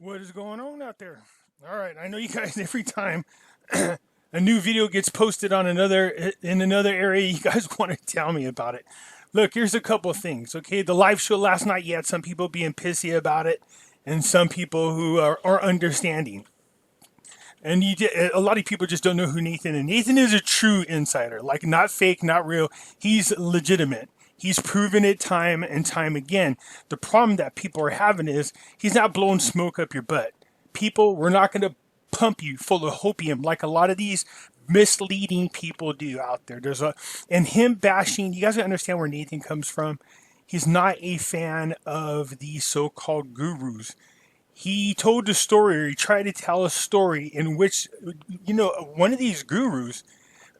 What is going on out there? All right, I know you guys every time a new video gets posted on another area, you guys want to tell me about it. Look, here's a couple of things. Okay, the live show last night, you had some people being pissy about it, and some people who are understanding. And a lot of people just don't know who Nathan is. Nathan is a true insider, like not fake, not real. He's legitimate. He's proven it time and time again. The problem that people are having is he's not blowing smoke up your butt. People, we're not going to pump you full of hopium like a lot of these misleading people do out there. And him bashing, you guys gotta understand where Nathan comes from. He's not a fan of these so-called gurus. He told a story, or he tried to tell a story in which, one of these gurus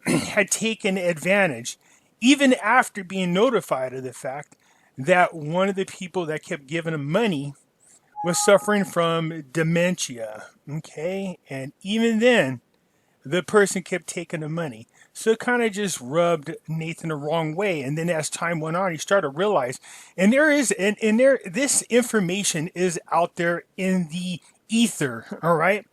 had taken advantage, even after being notified of the fact that one of the people that kept giving him money was suffering from dementia. Okay? And even then, the person kept taking the money. So it kind of just rubbed Nathan the wrong way. And then as time went on, he started to realize, this information is out there in the ether, all right?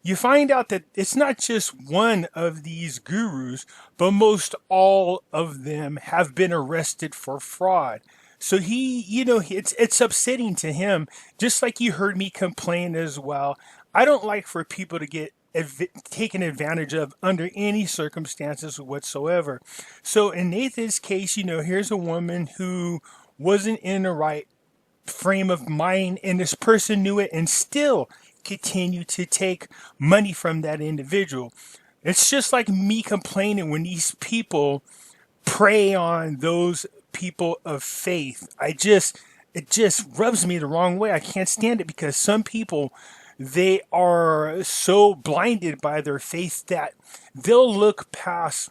You find out that it's not just one of these gurus, but most all of them have been arrested for fraud. So it's upsetting to him, just like you heard me complain as well. I don't like for people to get taken advantage of under any circumstances whatsoever. So in Nathan's case, here's a woman who wasn't in the right frame of mind, and this person knew it and still continued to take money from that individual. It's just like me complaining when these people prey on those people of faith. It just rubs me the wrong way. I can't stand it because some people, they are so blinded by their faith that they'll look past,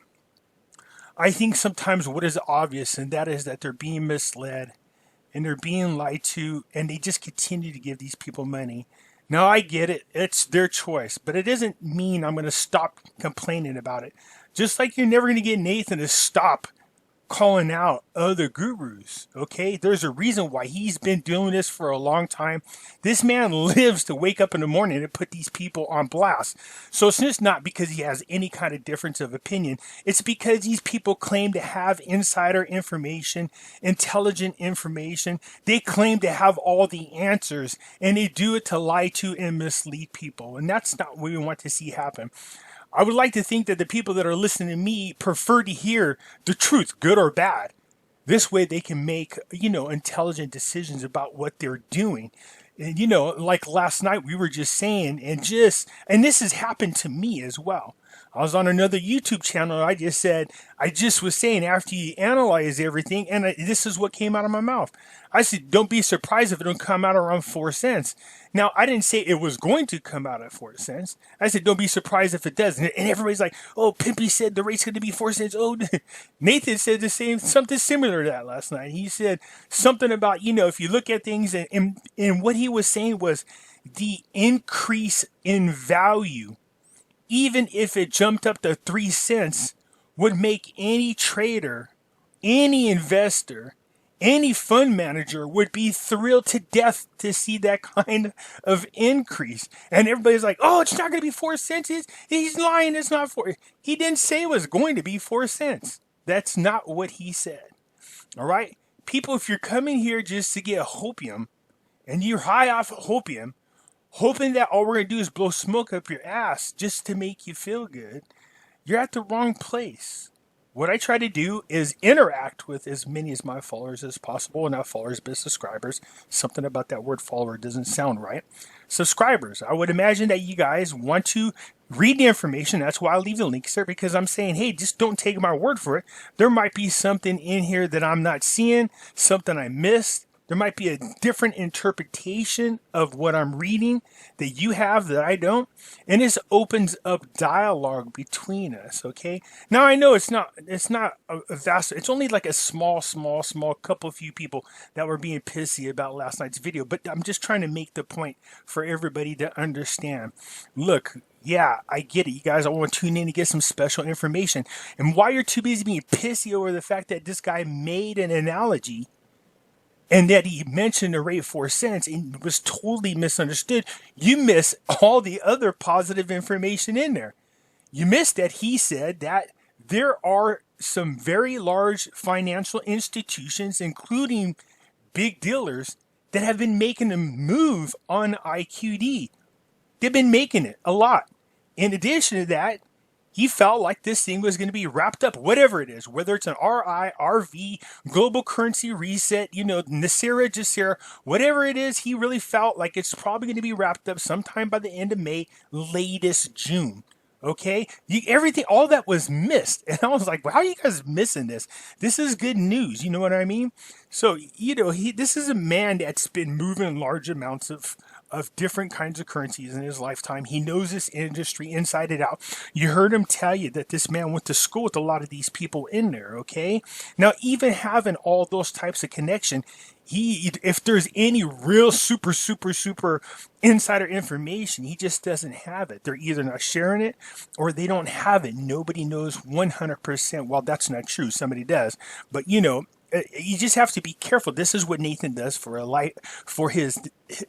I think, sometimes what is obvious, and that is that they're being misled and they're being lied to, and they just continue to give these people money. Now, I get it. It's their choice, but it doesn't mean I'm going to stop complaining about it. Just like you're never going to get Nathan to stop calling out other gurus. Okay, there's a reason why he's been doing this for a long time. This man lives to wake up in the morning and put these people on blast. So it's just not because he has any kind of difference of opinion. It's because these people claim to have insider information, intelligent information. They claim to have all the answers, and they do it to lie to and mislead people. And that's not what we want to see happen. I would like to think that the people that are listening to me prefer to hear the truth, good or bad. This way they can make, intelligent decisions about what they're doing. And, like last night we were just saying, and this has happened to me as well. I was on another YouTube channel. I just was saying, after you analyze everything, and this is what came out of my mouth. I said, don't be surprised if it don't come out around 4 cents. Now, I didn't say it was going to come out at 4 cents. I said, don't be surprised if it does. And everybody's like, oh, Pimpy said the rate's going to be 4 cents. Oh, Nathan said something similar to that last night. He said something about, if you look at things, and what he was saying was the increase in value, even if it jumped up to 3 cents, would make any trader, any investor, any fund manager would be thrilled to death to see that kind of increase. And everybody's like, oh, it's not going to be 4 cents. He's lying. It's not 4. He didn't say it was going to be 4 cents. That's not what he said. All right. People, if you're coming here just to get hopium and you're high off hopium, hoping that all we're going to do is blow smoke up your ass just to make you feel good, you're at the wrong place. What I try to do is interact with as many of my followers as possible. Not followers, but subscribers. Something about that word follower doesn't sound right. Subscribers. I would imagine that you guys want to read the information. That's why I leave the links there, because I'm saying, hey, just don't take my word for it. There might be something in here that I'm not seeing, something I missed. There might be a different interpretation of what I'm reading that you have that I don't. And this opens up dialogue between us, okay? Now, I know it's not a vast, it's only like a small couple few people that were being pissy about last night's video. But I'm just trying to make the point for everybody to understand. Look, yeah, I get it. You guys all want to tune in to get some special information. And while you're too busy being pissy over the fact that this guy made an analogy, and that he mentioned the rate 4 cents and was totally misunderstood. You miss all the other positive information in there. You missed that he said that there are some very large financial institutions, including big dealers, that have been making a move on IQD. They've been making it a lot. In addition to that, he felt like this thing was going to be wrapped up, whatever it is, whether it's an RI, RV, global currency reset, Nasira, Jasira, whatever it is, he really felt like it's probably going to be wrapped up sometime by the end of May, latest June. Okay, everything, all that was missed, and I was like, well, "How are you guys missing this? This is good news." You know what I mean? So this is a man that's been moving large amounts of different kinds of currencies in his lifetime. He knows this industry inside and out. You heard him tell you that this man went to school with a lot of these people in there. Okay, now even having all those types of connection, if there's any real super insider information, he just doesn't have it. They're either not sharing it or they don't have it. Nobody knows 100%. Well, that's not true. Somebody does. But you just have to be careful. This is what Nathan does for a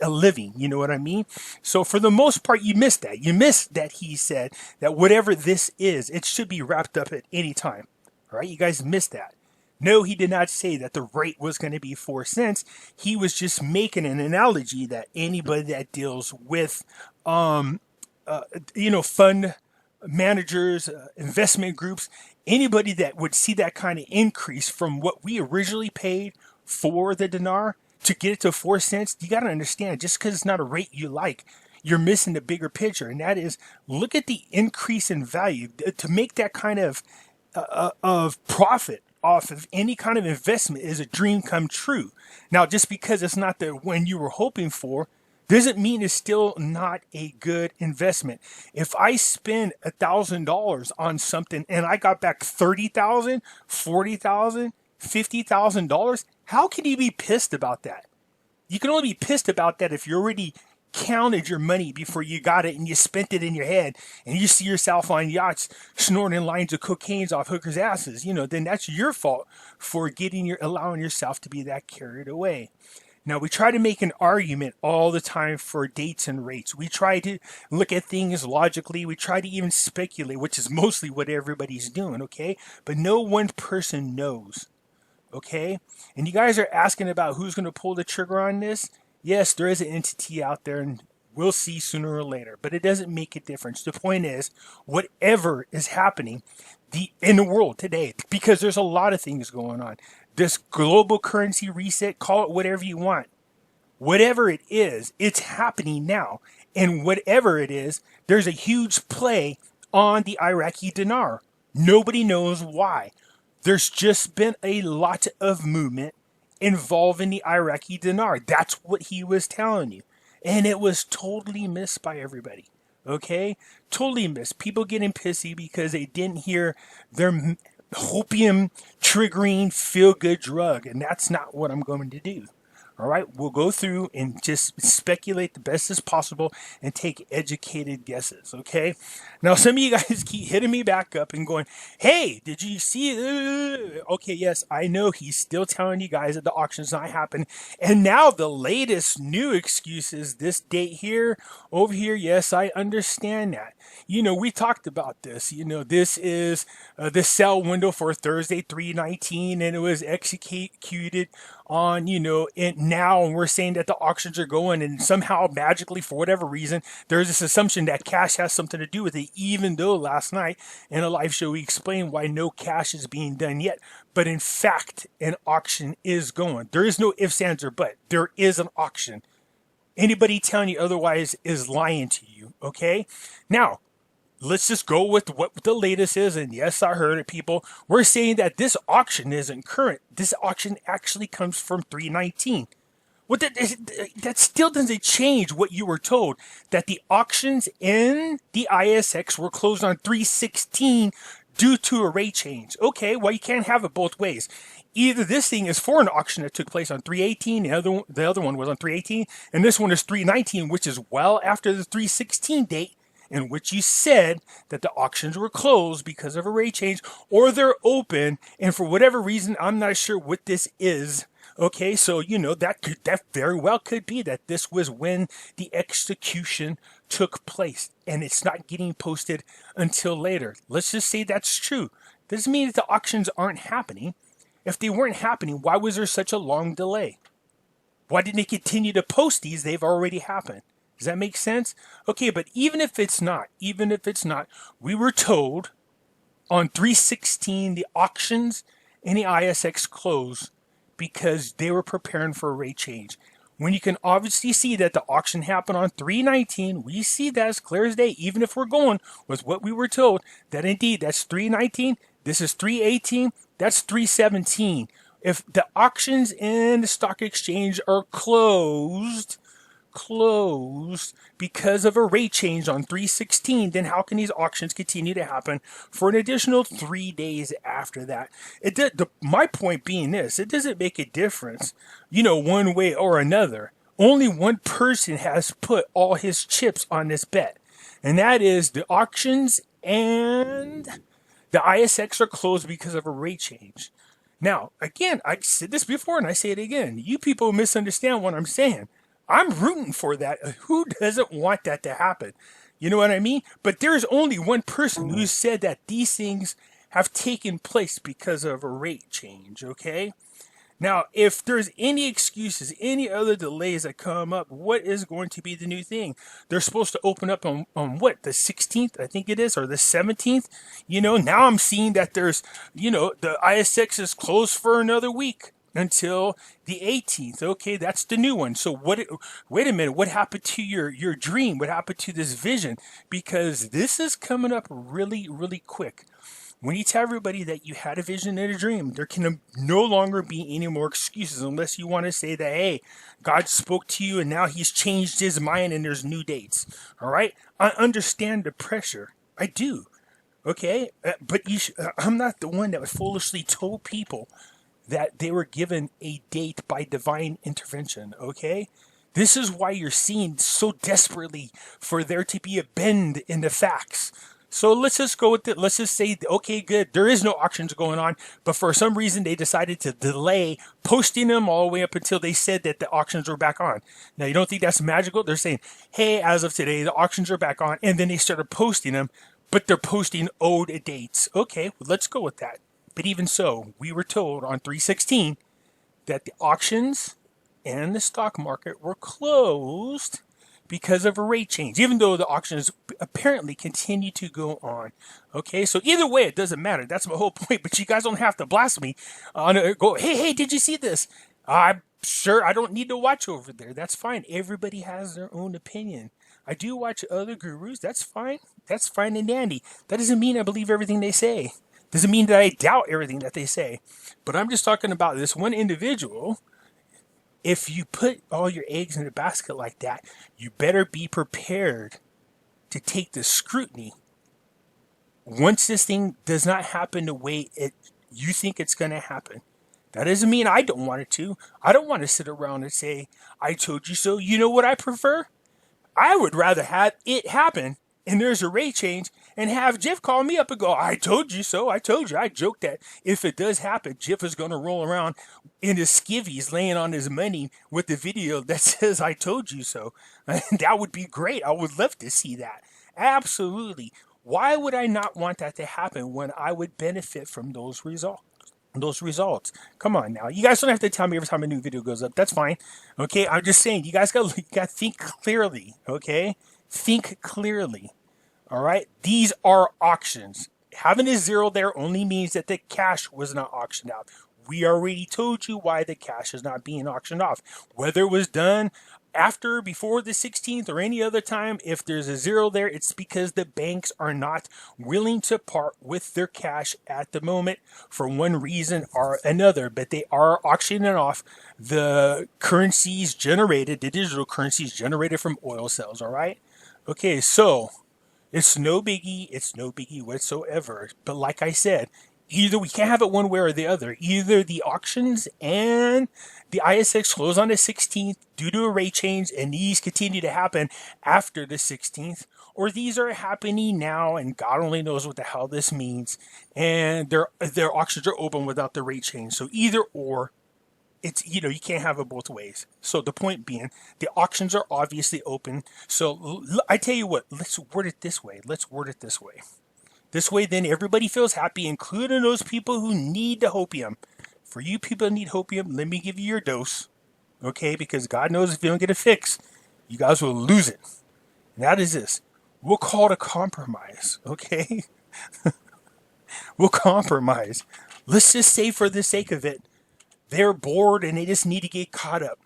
living. You know what I mean? So for the most part, you missed that. You missed that he said that whatever this is, it should be wrapped up at any time. All right, you guys missed that. No, he did not say that the rate was going to be 4 cents. He was just making an analogy that anybody that deals with, fund managers, investment groups, anybody that would see that kind of increase from what we originally paid for the dinar to get it to 4 cents, you got to understand, just because it's not a rate you like, you're missing the bigger picture. And that is, look at the increase in value. To make that kind of profit off of any kind of investment is a dream come true. Now, just because it's not the one you were hoping for doesn't mean it's still not a good investment. If I spend $1,000 on something and I got back $30,000, $40,000, $50,000, how can you be pissed about that? You can only be pissed about that if you already counted your money before you got it and you spent it in your head and you see yourself on yachts snorting lines of cocaine off hookers' asses, then that's your fault for allowing yourself to be that carried away. Now, we try to make an argument all the time for dates and rates. We try to look at things logically. We try to even speculate, which is mostly what everybody's doing, okay? But no one person knows, okay? And you guys are asking about who's going to pull the trigger on this. Yes, there is an entity out there, and we'll see sooner or later, but it doesn't make a difference. The point is, whatever is happening in the world today, because there's a lot of things going on, this global currency reset, call it whatever you want. Whatever it is, it's happening now. And whatever it is, there's a huge play on the Iraqi dinar. Nobody knows why. There's just been a lot of movement involving the Iraqi dinar. That's what he was telling you. And it was totally missed by everybody. Okay? Totally missed. People getting pissy because they didn't hear their Hopium triggering feel-good drug. And that's not what I'm going to do. All right, we'll go through and just speculate the best as possible and take educated guesses, okay? Now, some of you guys keep hitting me back up and going, hey, did you see it? Okay, yes, I know he's still telling you guys that the auction's not happening. And now the latest new excuse is this date here, over here. Yes, I understand that. We talked about this. This is the sell window for Thursday, 3/19, and it was executed on, now, and we're saying that the auctions are going, and somehow magically, for whatever reason, there's this assumption that cash has something to do with it, even though last night in a live show we explained why no cash is being done yet. But in fact, an auction is going. There is no ifs, ands, or but. There is an auction. Anybody telling you otherwise is lying to you, okay? Now, let's just go with what the latest is. And yes, I heard it, people. We're saying that this auction isn't current. This auction actually comes from 3/19. Well, that still doesn't change what you were told, that the auctions in the ISX were closed on 3/16 due to a rate change. Okay, well, you can't have it both ways. Either this thing is for an auction that took place on 3/18, the other one was on 3/18, and this one is 3/19, which is well after the 3/16 date, in which you said that the auctions were closed because of a rate change, or they're open, and for whatever reason, I'm not sure what this is, Okay, so that very well could be that this was when the execution took place, and it's not getting posted until later. Let's just say that's true. Doesn't mean that the auctions aren't happening. If they weren't happening, why was there such a long delay? Why didn't they continue to post these? They've already happened. Does that make sense? Okay, but even if it's not, we were told on 3/16 the auctions and the ISX closed because they were preparing for a rate change. When you can obviously see that the auction happened on 3/19, we see that as clear as day, even if we're going with what we were told, that indeed that's 3/19, this is 3/18, that's 3/17. If the auctions and the stock exchange are closed because of a rate change on 3/16, then how can these auctions continue to happen for an additional 3 days after that? My point being this, it doesn't make a difference, one way or another. Only one person has put all his chips on this bet, and that is the auctions and the ISX are closed because of a rate change. Now, again, I said this before and I say it again. You people misunderstand what I'm saying. I'm rooting for that. Who doesn't want that to happen? You know what I mean? But there's only one person who said that these things have taken place because of a rate change, okay? Now, if there's any excuses, any other delays that come up, what is going to be the new thing? They're supposed to open up on what, the 16th, I think it is, or the 17th? Now I'm seeing that there's, the ISX is closed for another week until the 18th. Okay, that's the new one. So wait a minute, what happened to your dream? What happened to this vision? Because this is coming up really, really quick. When you tell everybody that you had a vision and a dream, there can no longer be any more excuses unless you want to say that, hey, God spoke to you and now he's changed his mind and there's new dates. All right? I understand the pressure. I do. Okay? But I'm not the one that foolishly told people that they were given a date by divine intervention. Okay? This is why you're seeing so desperately for there to be a bend in the facts. So let's just go with it. Let's just say, okay, good. There is no auctions going on, but for some reason they decided to delay posting them all the way up until they said that the auctions were back on. Now, you don't think that's magical? They're saying, hey, as of today, the auctions are back on, and then they started posting them, but they're posting old dates. Okay, well, let's go with that. But even so, we were told on 3/16 that the auctions and the stock market were closed because of a rate change, even though the auctions apparently continue to go on. Okay, so either way, it doesn't matter. That's my whole point. But you guys don't have to blast me on it. Go, hey, did you see this? I'm sure I don't need to watch over there. That's fine. Everybody has their own opinion. I do watch other gurus. That's fine. That's fine and dandy. That doesn't mean I believe everything they say. Doesn't mean that I doubt everything that they say. But I'm just talking about this one individual. If you put all your eggs in a basket like that, you better be prepared to take the scrutiny. Once this thing does not happen the way you think it's going to happen, that doesn't mean I don't want it to. I don't want to sit around and say, I told you so. You know what I prefer? I would rather have it happen and there's a rate change and have Jeff call me up and go, I told you so. I told you. I joked that if it does happen, Jeff is going to roll around in his skivvies laying on his money with the video that says, I told you so. And that would be great. I would love to see that. Absolutely. Why would I not want that to happen when I would benefit from those results? Come on now. You guys don't have to tell me every time a new video goes up. That's fine. Okay. I'm just saying, you guys got to think clearly. Okay. Think clearly. All right. These are auctions. Having a zero there only means that the cash was not auctioned out. We already told you why the cash is not being auctioned off. Whether it was done after, before the 16th, or any other time, if there's a zero there, it's because the banks are not willing to part with their cash at the moment for one reason or another. But they are auctioning off the currencies generated, the digital currencies generated from oil sales. All right. Okay, so it's no biggie. It's no biggie whatsoever. But like I said, either we can't have it one way or the other. Either the auctions and the ISX close on the 16th due to a rate change, and these continue to happen after the 16th, or these are happening now, and God only knows what the hell this means, and their auctions are open without the rate change. So either or it's, you can't have it both ways. So the point being, the auctions are obviously open. So I tell you what, let's word it this way. This way, then everybody feels happy, including those people who need the hopium. For you people who need hopium, let me give you your dose, okay? Because God knows if you don't get a fix, you guys will lose it. And that is this. We'll call it a compromise, okay? We'll compromise. Let's just say, for the sake of it, they're bored and they just need to get caught up.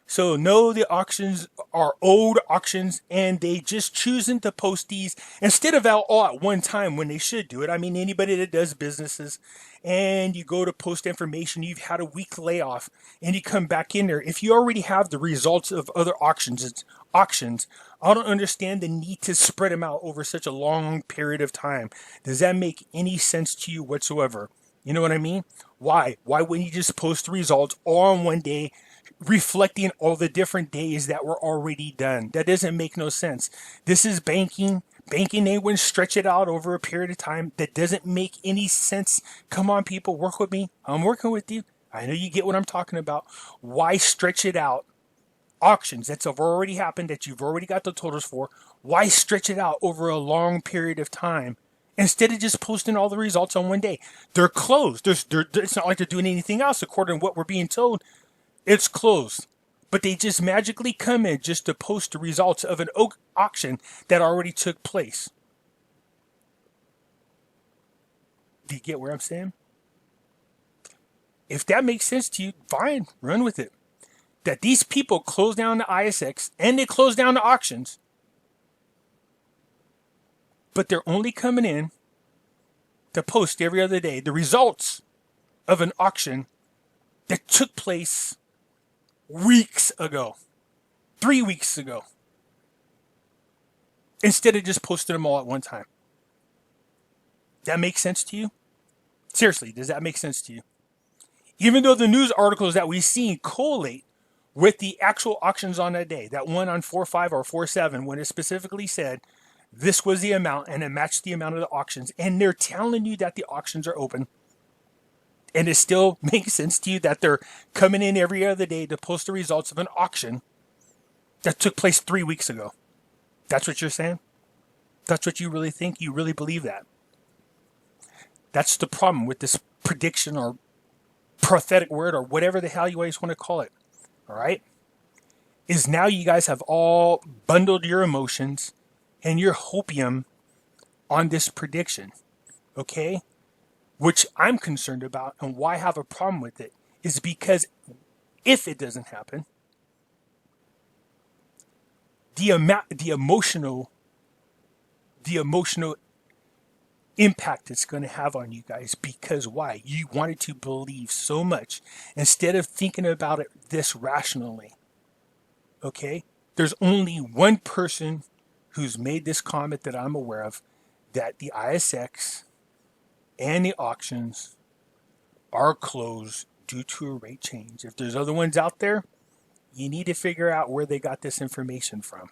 So no, the auctions are old auctions, and they just choosing to post these instead of all at one time when they should do it. I mean, anybody that does businesses and you go to post information, you've had a week layoff and you come back in there. If you already have the results of other auctions, I don't understand the need to spread them out over such a long period of time. Does that make any sense to you whatsoever? You know what I mean? Why? Why wouldn't you just post the results all on one day, reflecting all the different days that were already done? That doesn't make no sense. This is banking. Banking, they wouldn't stretch it out over a period of time. That doesn't make any sense. Come on, people, work with me. I'm working with you. I know you get what I'm talking about. Why stretch it out? Auctions that's have already happened, that you've already got the totals for. Why stretch it out over a long period of time instead of just posting all the results on one day? They're closed. It's not like they're doing anything else according to what we're being told. It's closed. But they just magically come in just to post the results of an auction that already took place. Do you get where I'm saying? If that makes sense to you, fine, run with it. That these people close down the ISX and they close down the auctions, but they're only coming in to post every other day the results of an auction that took place weeks ago, 3 weeks ago, instead of just posting them all at one time. That makes sense to you? Seriously, does that make sense to you? Even though the news articles that we've seen collate with the actual auctions on that day, that one on 4.5 or 4.7, when it specifically said this was the amount and it matched the amount of the auctions, and they're telling you that the auctions are open, and it still makes sense to you that they're coming in every other day to post the results of an auction that took place 3 weeks ago. That's what you're saying? That's what you really think? You really believe that? That's the problem with this prediction or prophetic word or whatever the hell you always want to call it. All right? Is now you guys have all bundled your emotions and your hopium on this prediction. Okay? Which I'm concerned about, and why I have a problem with it is because if it doesn't happen, the emotional impact it's going to have on you guys. Because why? You wanted to believe so much instead of thinking about it this rationally. Okay? There's only one person who's made this comment that I'm aware of, that the ISX and the auctions are closed due to a rate change. If there's other ones out there, you need to figure out where they got this information from.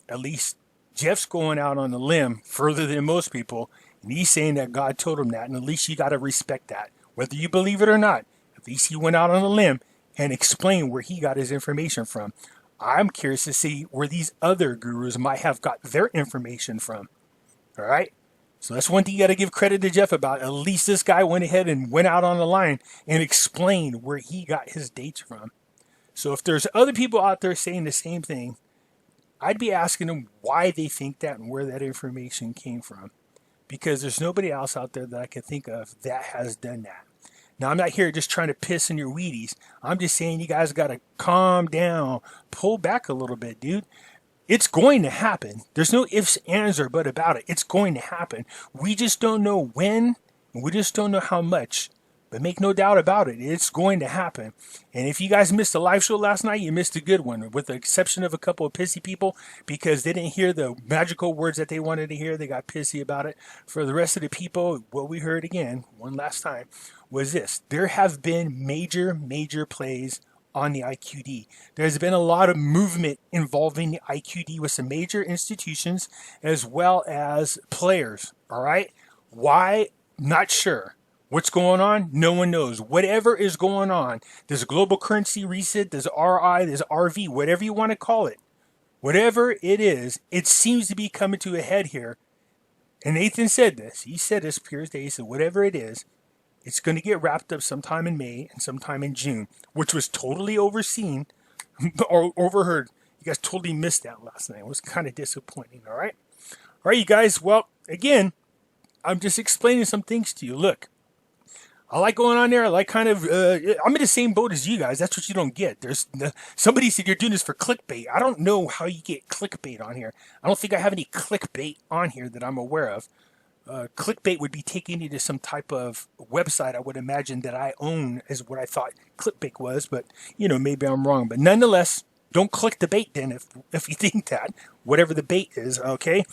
At least Jeff's going out on a limb further than most people, and he's saying that God told him that, and at least you got to respect that. Whether you believe it or not, at least he went out on a limb and explained where he got his information from. I'm curious to see where these other gurus might have got their information from. All right? So that's one thing you got to give credit to Jeff about. At least this guy went ahead and went out on the line and explained where he got his dates from. So if there's other people out there saying the same thing, I'd be asking them why they think that and where that information came from. Because there's nobody else out there that I can think of that has done that. Now, I'm not here just trying to piss in your Wheaties. I'm just saying you guys got to calm down, pull back a little bit, dude. It's going to happen. There's no ifs, ands, or but about it. It's going to happen. We just don't know when, and we just don't know how much. But make no doubt about it, it's going to happen. And if you guys missed the live show last night, you missed a good one, with the exception of a couple of pissy people, because they didn't hear the magical words that they wanted to hear. They got pissy about it. For the rest of the people, what we heard again, one last time, was this. There have been major plays on the IQD. There's been a lot of movement involving the IQD with some major institutions as well as players. All right? Why? Not sure. What's going on? No one knows. Whatever is going on, this global currency reset, this RI, this RV, whatever you want to call it, whatever it is, it seems to be coming to a head here. And Nathan said this. He said this Piers Day. He said, whatever it is, it's going to get wrapped up sometime in May and sometime in June, which was totally overseen or overheard. You guys totally missed that last night. It was kind of disappointing, all right? All right, you guys. Well, again, I'm just explaining some things to you. Look, I like going on there. I like kind of, I'm in the same boat as you guys. That's what you don't get. Somebody said you're doing this for clickbait. I don't know how you get clickbait on here. I don't think I have any clickbait on here that I'm aware of. Clickbait would be taking you to some type of website I would imagine that I own, is what I thought clickbait was. But, maybe I'm wrong. But nonetheless, don't click the bait then if you think that, whatever the bait is, okay?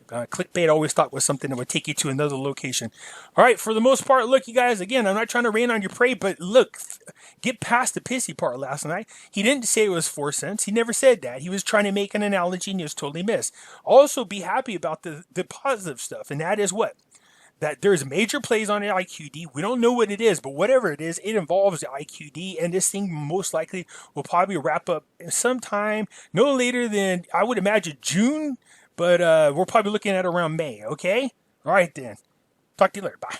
Clickbait I always thought was something that would take you to another location. All right, for the most part, look, you guys, again, I'm not trying to rain on your parade, but look, get past the pissy part last night. He didn't say it was 4 cents. He never said that. He was trying to make an analogy and he was totally missed. Also, be happy about the positive stuff, and that is what? That there's major plays on the IQD. We don't know what it is, but whatever it is, it involves the IQD, and this thing most likely will probably wrap up sometime no later than, I would imagine, June, but we're probably looking at around May, okay? All right, then. Talk to you later. Bye.